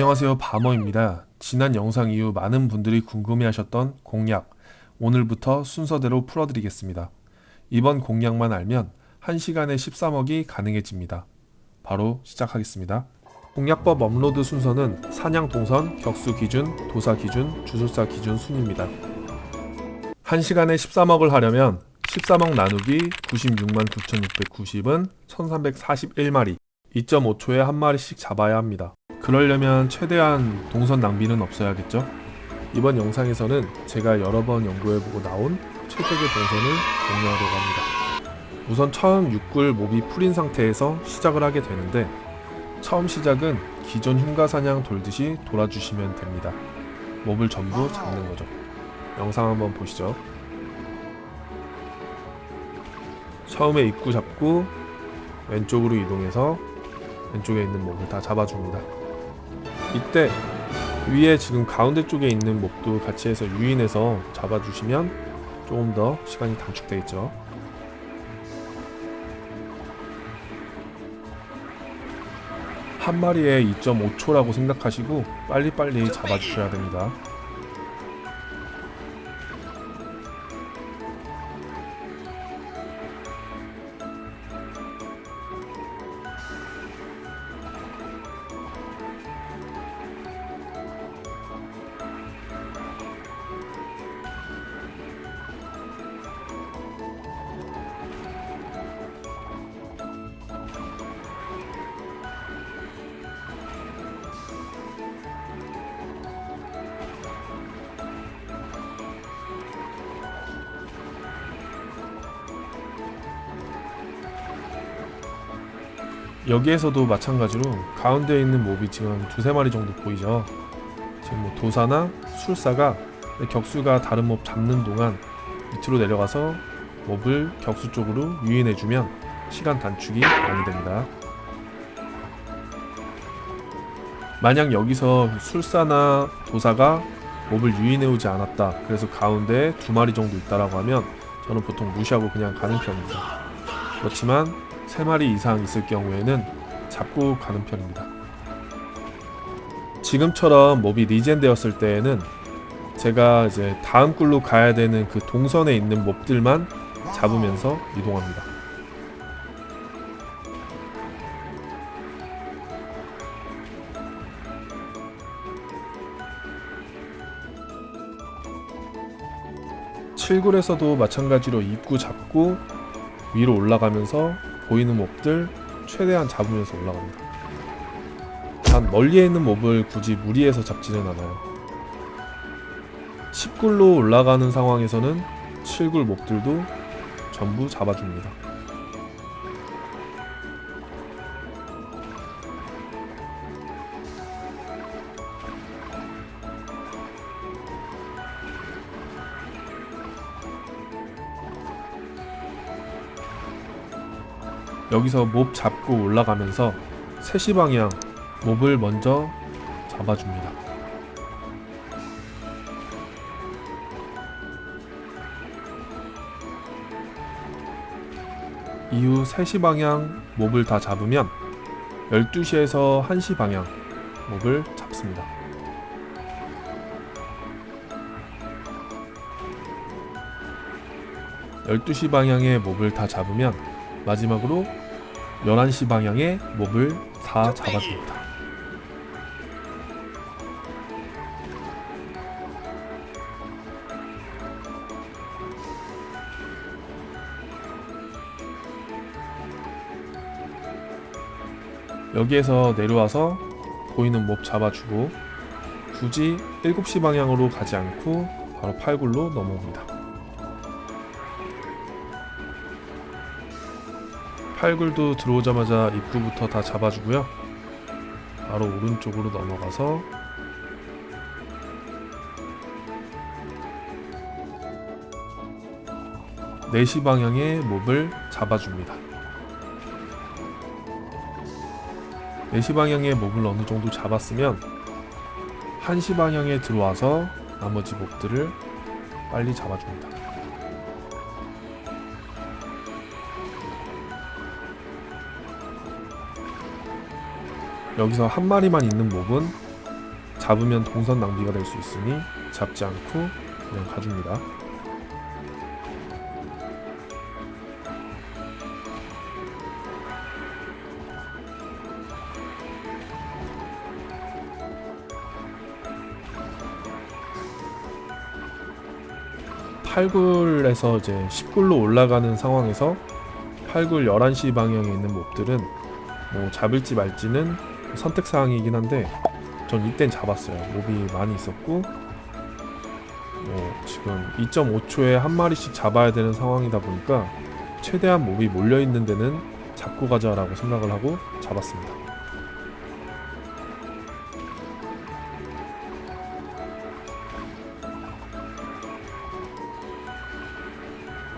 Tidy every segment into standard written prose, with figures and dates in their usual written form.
안녕하세요, 바머입니다. 지난 영상 이후 많은 분들이 궁금해하셨던 공략, 오늘부터 순서대로 풀어드리겠습니다. 이번 공략만 알면 1시간에 13억이 가능해집니다. 바로 시작하겠습니다. 공략법 업로드 순서는 사냥 동선, 격수 기준, 도사 기준, 주술사 기준 순입니다. 1시간에 13억을 하려면 13억 나누기 96만 9,690은 1341마리, 2.5초에 한 마리씩 잡아야 합니다. 그러려면 최대한 동선 낭비는 없어야겠죠? 이번 영상에서는 제가 여러 번 연구해보고 나온 최적의 동선을 공유하려고 합니다. 우선 처음 6굴 몹이 풀인 상태에서 시작을 하게 되는데, 처음 시작은 기존 흉가사냥 돌듯이 돌아주시면 됩니다. 몹을 전부 잡는 거죠. 영상 한번 보시죠. 처음에 입구 잡고 왼쪽으로 이동해서 왼쪽에 있는 몹을 다 잡아줍니다. 이때 위에 지금 가운데 쪽에 있는 몹도 같이 해서 유인해서 잡아주시면 조금 더 시간이 단축되겠죠. 한 마리에 2.5초라고 생각하시고 빨리빨리 잡아주셔야 됩니다. 여기에서도 마찬가지로 가운데에 있는 몹이 지금 두세 마리 정도 보이죠. 지금 뭐 도사나 술사가 격수가 다른 몹 잡는 동안 밑으로 내려가서 몹을 격수 쪽으로 유인해주면 시간 단축이 많이 됩니다. 만약 여기서 술사나 도사가 몹을 유인해오지 않았다, 그래서 가운데에 두 마리 정도 있다라고 하면 저는 보통 무시하고 그냥 가는 편입니다. 그렇지만 3마리 이상 있을 경우에는 잡고 가는 편입니다. 지금처럼 몹이 리젠 되었을 때에는 제가 이제 다음 굴로 가야 되는 그 동선에 있는 몹들만 잡으면서 이동합니다. 칠굴에서도 마찬가지로 입구 잡고 위로 올라가면서 보이는 몹들 최대한 잡으면서 올라갑니다. 단 멀리에 있는 몹을 굳이 무리해서 잡지는 않아요. 10굴로 올라가는 상황에서는 7굴 몹들도 전부 잡아줍니다. 여기서 몹 잡고 올라가면서 3시 방향 몹을 먼저 잡아줍니다. 이후 3시 방향 몹을 다 잡으면 12시에서 1시 방향 몹을 잡습니다. (12시) 방향의 몹을 다 잡으면 마지막으로 11시 방향의 몹을 다 잡아줍니다. 여기에서 내려와서 보이는 몹 잡아주고 굳이 7시 방향으로 가지 않고 바로 8굴로 넘어옵니다. 8굴도 들어오자마자 입구부터 다 잡아주고요. 바로 오른쪽으로 넘어가서 (4시) 방향의 몹을 잡아줍니다. 4시 방향의 몹을 어느 정도 잡았으면 1시 방향에 들어와서 나머지 몹들을 빨리 잡아줍니다. 여기서 한 마리만 있는 몹은 잡으면 동선 낭비가 될 수 있으니 잡지 않고 그냥 가줍니다. 팔굴에서 이제 10굴로 올라가는 상황에서 팔굴 11시 방향에 있는 몹들은 뭐 잡을지 말지는 선택사항이긴 한데 전 이땐 잡았어요. 몹이 많이 있었고 지금 2.5초에 한 마리씩 잡아야 되는 상황이다 보니까 최대한 몹이 몰려있는 데는 잡고 가자라고 생각을 하고 잡았습니다.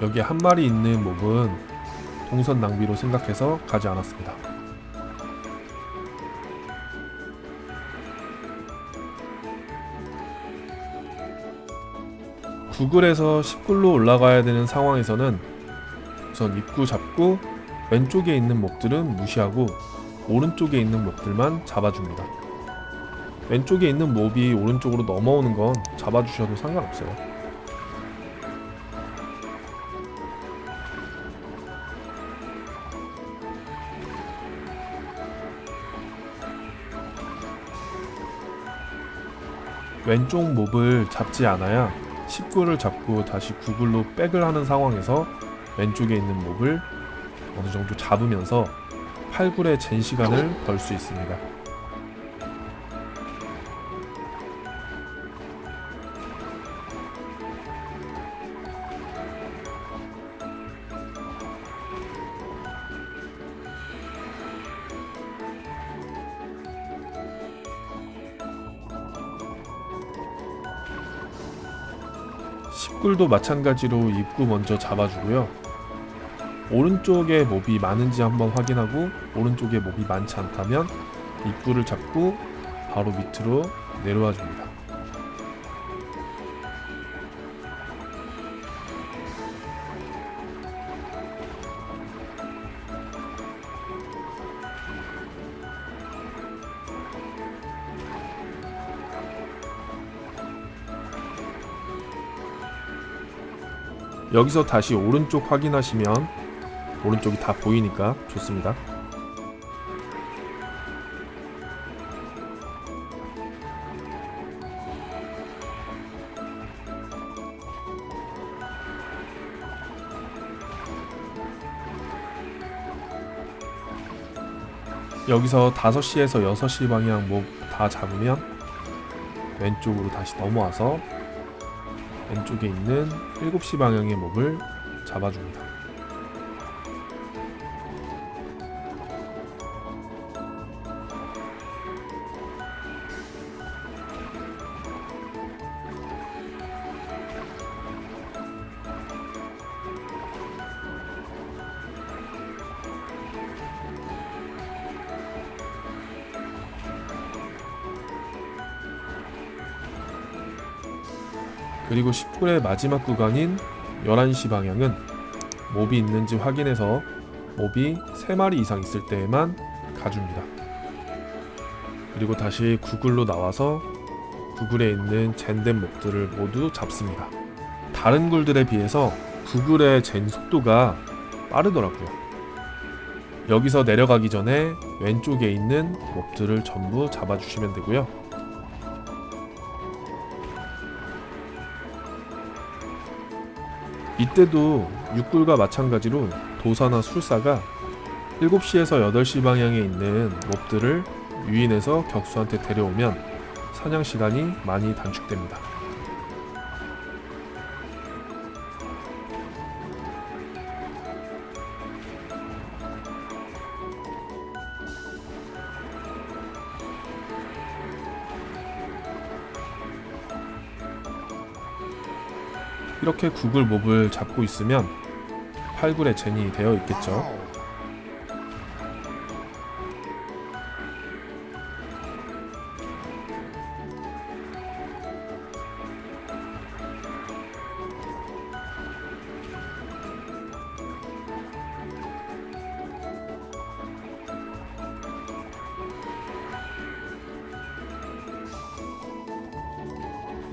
여기에 한 마리 있는 몹은 동선 낭비로 생각해서 가지 않았습니다. 구글에서 10굴로 올라가야 되는 상황에서는 우선 입구 잡고 왼쪽에 있는 몹들은 무시하고 오른쪽에 있는 몹들만 잡아줍니다. 왼쪽에 있는 몹이 오른쪽으로 넘어오는 건 잡아주셔도 상관없어요. 왼쪽 몹을 잡지 않아야 10굴을 잡고 다시 9굴로 백을 하는 상황에서 왼쪽에 있는 몹을 어느 정도 잡으면서 8굴의 젠 시간을 벌 수 있습니다. 십굴도 마찬가지로 입구 먼저 잡아주고요. 오른쪽에 몹이 많은지 한번 확인하고 오른쪽에 몹이 많지 않다면 입구를 잡고 바로 밑으로 내려와 줍니다. 여기서 다시 오른쪽 확인하시면 오른쪽이 다 보이니까 좋습니다. 여기서 5시에서 6시 방향 몹 다 잡으면 왼쪽으로 다시 넘어와서 왼쪽에 있는 7시 방향의 몹을 잡아줍니다. 그리고 10굴의 마지막 구간인 11시 방향은 몹이 있는지 확인해서 몹이 3마리 이상 있을 때에만 가줍니다. 그리고 다시 9굴로 나와서 9굴에 있는 젠된 몹들을 모두 잡습니다. 다른 굴들에 비해서 9굴의 젠 속도가 빠르더라고요. 여기서 내려가기 전에 왼쪽에 있는 몹들을 전부 잡아주시면 되고요. 이때도 6굴과 마찬가지로 도사나 술사가 7시에서 8시 방향에 있는 몹들을 유인해서 격수한테 데려오면 사냥 시간이 많이 단축됩니다. 이렇게 9굴 몹을 잡고 있으면 8굴의 젠이 되어 있겠죠.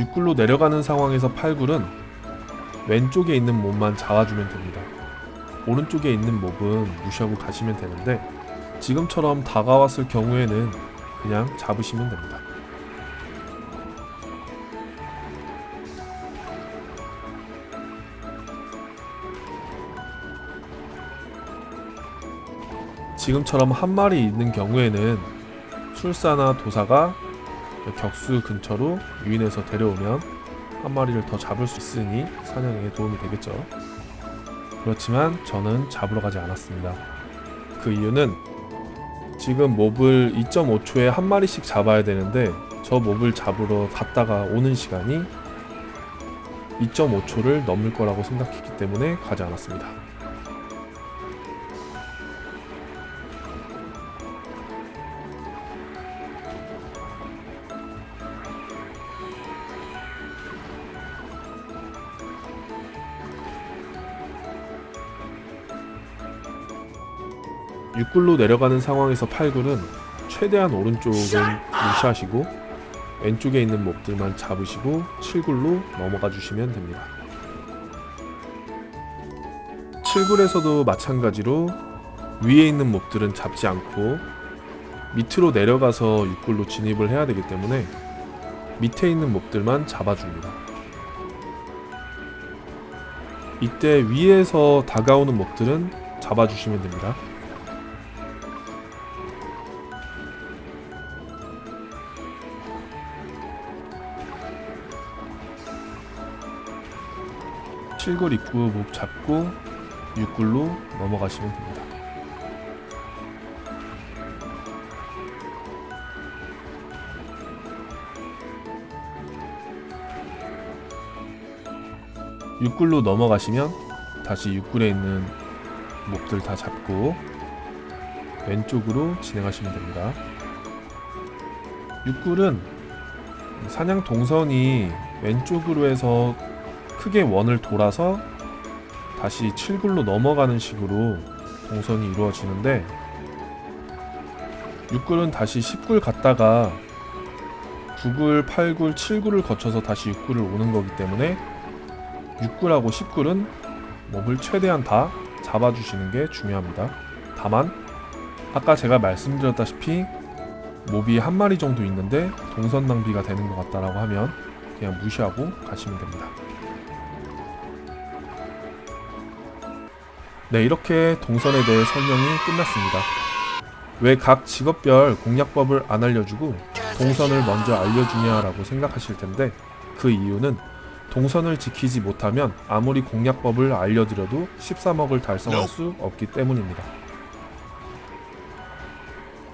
육굴로 내려가는 상황에서 팔굴은 왼쪽에 있는 몹만 잡아주면 됩니다. 오른쪽에 있는 몹은 무시하고 가시면 되는데, 지금처럼 다가왔을 경우에는 그냥 잡으시면 됩니다. 지금처럼 한 마리 있는 경우에는 술사나 도사가 격수 근처로 유인해서 데려오면 한 마리를 더 잡을 수 있으니 사냥에 도움이 되겠죠. 그렇지만 저는 잡으러 가지 않았습니다. 그 이유는 지금 몹을 2.5초에 한 마리씩 잡아야 되는데, 저 몹을 잡으러 갔다가 오는 시간이 2.5초를 넘을 거라고 생각했기 때문에 가지 않았습니다. 육굴로 내려가는 상황에서 팔굴은 최대한 오른쪽은 무시하시고 왼쪽에 있는 몹들만 잡으시고 7굴로 넘어가 주시면 됩니다. 7굴에서도 마찬가지로 위에 있는 몹들은 잡지 않고 밑으로 내려가서 육굴로 진입을 해야 되기 때문에 밑에 있는 몹들만 잡아줍니다. 이때 위에서 다가오는 몹들은 잡아주시면 됩니다. 칠굴 입구 몹 잡고 육굴로 넘어가시면 됩니다. 육굴로 넘어가시면 다시 육굴에 있는 몹들 다 잡고 왼쪽으로 진행하시면 됩니다. 육굴은 사냥 동선이 왼쪽으로 해서 크게 원을 돌아서 다시 7굴로 넘어가는 식으로 동선이 이루어지는데, 6굴은 다시 10굴 갔다가 9굴, 8굴, 7굴을 거쳐서 다시 6굴을 오는 거기 때문에 6굴하고 10굴은 몹을 최대한 다 잡아주시는 게 중요합니다. 다만 아까 제가 말씀드렸다시피 몹이 한 마리 정도 있는데 동선 낭비가 되는 것 같다라고 하면 그냥 무시하고 가시면 됩니다. 네, 이렇게 동선에 대해 설명이 끝났습니다. 왜 각 직업별 공략법을 안 알려주고 동선을 먼저 알려주냐라고 생각하실 텐데, 그 이유는 동선을 지키지 못하면 아무리 공략법을 알려드려도 13억을 달성할 수 없기 때문입니다.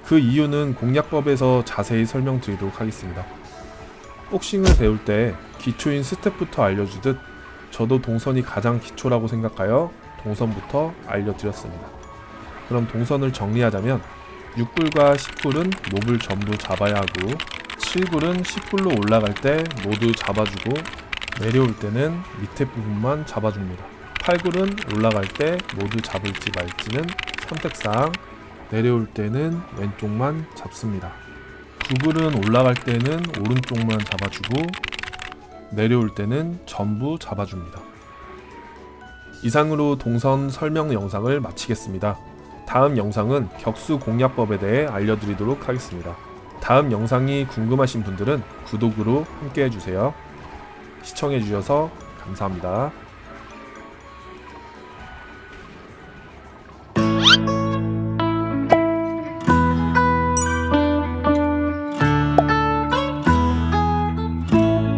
그 이유는 공략법에서 자세히 설명드리도록 하겠습니다. 복싱을 배울 때 기초인 스텝부터 알려주듯 저도 동선이 가장 기초라고 생각하여 동선부터 알려드렸습니다. 그럼 동선을 정리하자면 6굴과 10굴은 몹을 전부 잡아야 하고 7굴은 10굴로 올라갈 때 모두 잡아주고 내려올 때는 밑에 부분만 잡아줍니다. 8굴은 올라갈 때 모두 잡을지 말지는 선택사항, 내려올 때는 왼쪽만 잡습니다. 9굴은 올라갈 때는 오른쪽만 잡아주고 내려올 때는 전부 잡아줍니다. 이상으로 동선 설명 영상을 마치겠습니다. 다음 영상은 격수 공략법에 대해 알려드리도록 하겠습니다. 다음 영상이 궁금하신 분들은 구독으로 함께 해주세요. 시청해주셔서 감사합니다.